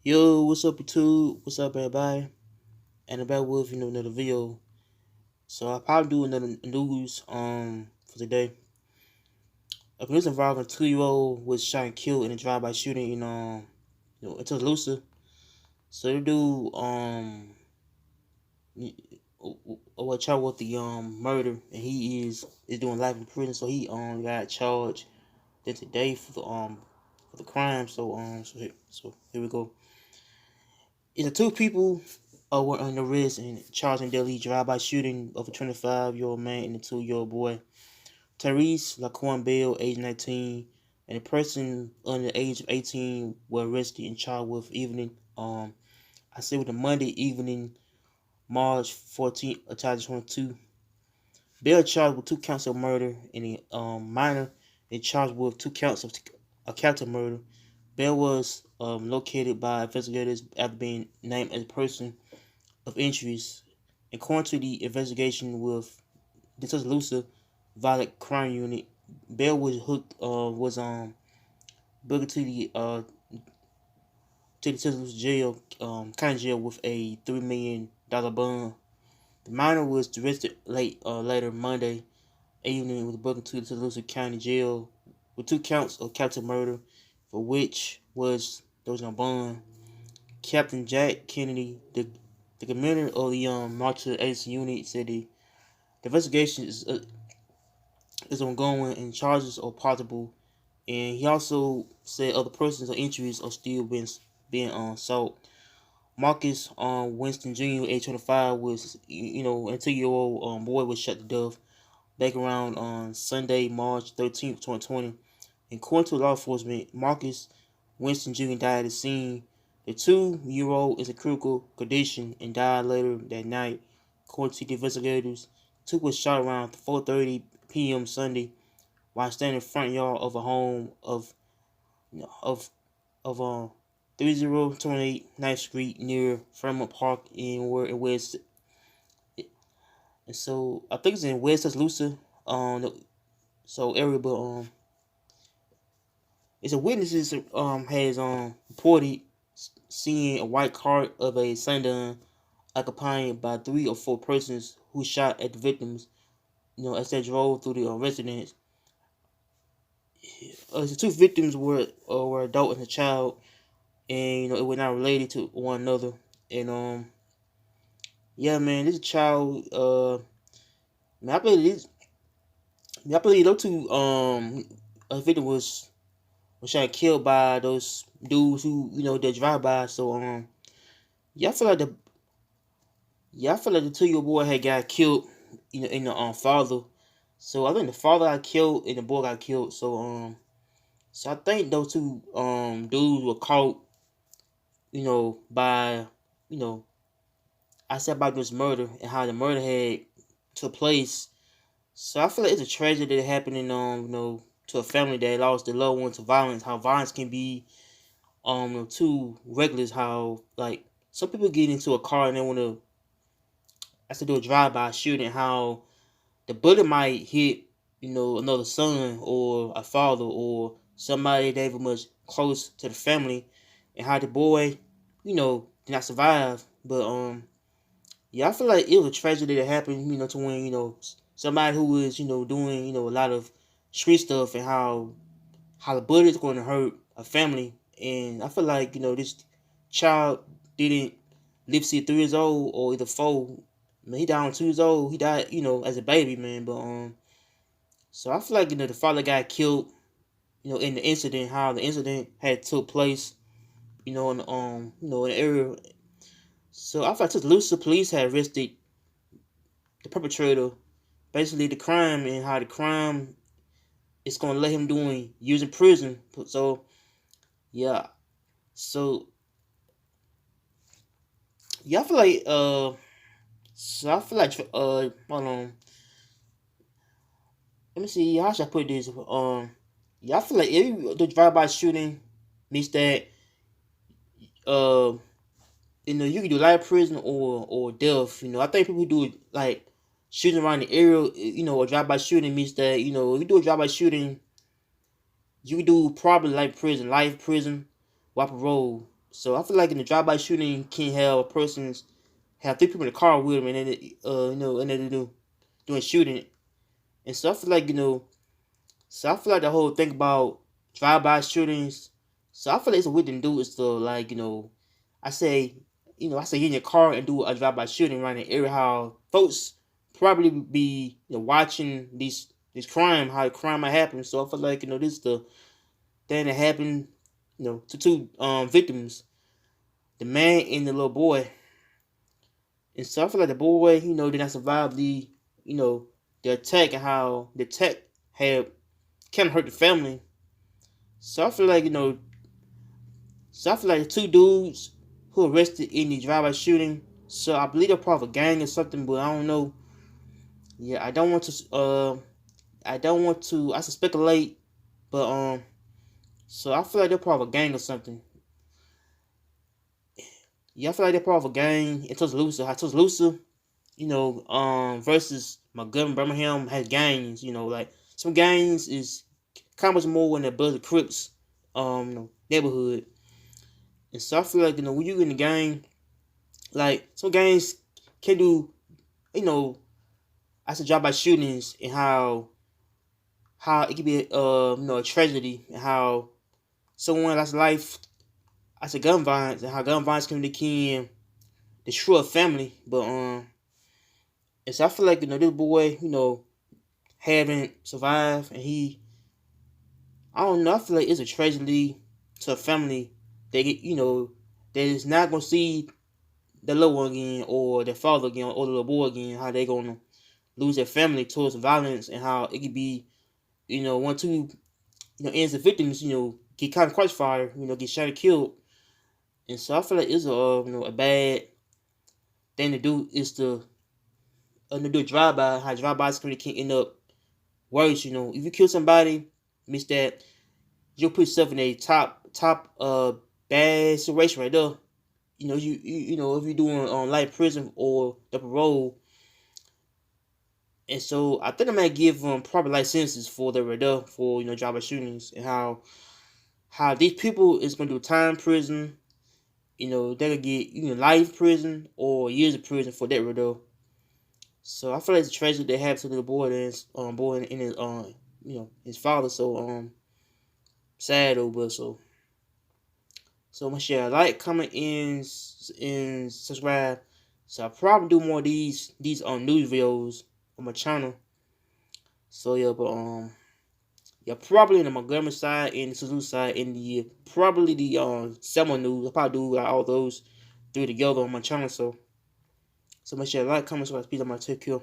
Yo, what's up, YouTube? What's up, everybody? And I'm back with another video. So I'll probably do another news for today. A news involving a 2-year-old was shot and killed in a drive-by shooting in Tuscaloosa. So the dude was charged with the murder, and he is doing life in prison. So he got charged then today for the crime. So here we go. It's two people were on the arrest and charged in deadly drive-by shooting of a 25-year-old man and a 2-year-old boy. Tyrese Laquan Bell, age 19, and a person under the age of 18 were arrested and charged with with the Monday evening, March 14th, 2022. Bell charged with 2 counts of murder and a minor and charged with 2 counts of attempted murder. Bell was located by investigators after being named as a person of interest. According to the investigation with the Tuscaloosa Violent Crime Unit, Bell was booked to the Tuscaloosa jail, county jail, with a $3 million bond. The minor was arrested later Monday evening with booked to the Tuscaloosa County Jail with 2 counts of captain murder, for which there was no bond. Captain Jack Kennedy, the commander of the Marshall Agency unit, said the investigation is ongoing and charges are possible. And he also said other persons of interest are still being sought. Marcus Winston Jr., age 25, was a 2-year-old boy was shot to death back around on Sunday, March 13th, 2020. According to law enforcement, Marcus Winston Jr. died at the scene. The 2-year-old is in critical condition and died later that night. According to the investigators, the 2 was shot around 4:30 p.m. Sunday while standing in the front yard of a home of 3028 9th Street near Fremont Park in West. And so I think it's in West Tuscaloosa, area, but it's a witnesses has reported seeing a white car of a sedan occupied by 3 or 4 persons who shot at the victims, as they drove through the residence. The 2 victims were adult and a child, and it was not related to one another. And yeah, man, this child, man, I believe those 2 victim was shot and killed by those dudes who that drive by. So yeah, I feel like the 2-year-old boy had got killed, in the father. So I think the father got killed and the boy got killed. So I think those 2 dudes were caught, by I said about this murder and how the murder had took place. So I feel like it's a tragedy that happened to a family that lost their loved one to violence. How violence can be too reckless. How, like, some people get into a car and they want to do a drive-by shooting. How the bullet might hit another son or a father or somebody that was much close to the family, and how the boy did not survive. But yeah, I feel like it was a tragedy that happened, to when, somebody who was, doing, a lot of street stuff, and how the bullet is going to hurt a family. And I feel like, this child didn't live to see 3 years old or either 4. I mean, he died when 2 years old. He died, as a baby, man. But so I feel like, the father got killed, in the incident, how the incident had took place, in the area. So I thought Tuscaloosa police had arrested the perpetrator, basically the crime, and how the crime is gonna let him doing years in prison. So yeah, so yeah, hold on, let me see how should I put this. Yeah, I feel like the drive-by shooting means that uh you can do life prison or death. I think people who do like shooting around the area, a drive-by shooting means that, if you do a drive-by shooting, you can do probably life prison, without parole. So I feel like in the drive-by shooting can have a person's have three people in the car with them, and then and then they doing shooting. And so I feel like so I feel like the whole thing about drive-by shootings. So I feel like it's what we didn't do is to like I say get in your car and do a drive-by shooting around the area. How folks probably be watching these crime, how crime might happen. So I feel like this is the thing that happened to two victims, the man and the little boy. And so I feel like the boy did not survive you know the attack, and how the attack had kind of hurt the family. So I feel like the two dudes who arrested in the drive-by shooting. So I believe they're part of a gang or something, but I don't know. Yeah, I don't want to. I don't want to. I speculate, but so I feel like they're part of a gang or something. Yeah, I feel like they're part of a gang in Tuscaloosa. How Tuscaloosa, versus Montgomery, Birmingham has gangs. Like some gangs is kind of more in the Blood Crips, neighborhood. And so I feel like when you in the gang, like some gangs can do, you know, I said drive-by shootings, and how it could be a tragedy, and how someone lost life. I said gun violence, and how gun violence can destroy a family. But and so I feel like this boy haven't survived, and I don't know. I feel like it's a tragedy to a family that that is not gonna see the little one again, or their father again, or the little boy again. How they gonna lose their family towards violence, and how it could be one two innocent victims get kind of crossfire, get shot or killed. And so I feel like it's a bad thing to do, is to do a drive by. How drive bys can end up worse. If you kill somebody, means that you'll put yourself in a top bad situation right there. If you're doing life prison or the parole. And so I think I might give proper life sentences for the right there for drive-by shootings, and how these people is gonna do time prison. They're gonna get life prison or years of prison for that right there. So I feel like it's a tragedy they have to the boy and his boy and his his father. So sad though, but so much share, like, comment, and subscribe. So I'll probably do more of these news videos on my channel. So yeah, but yeah, probably in the Montgomery side and the Suzuki side, and the probably the Selma news. I'll probably do all those three together on my channel. So much share, like, comment, subscribe, peace. I'm gonna take care.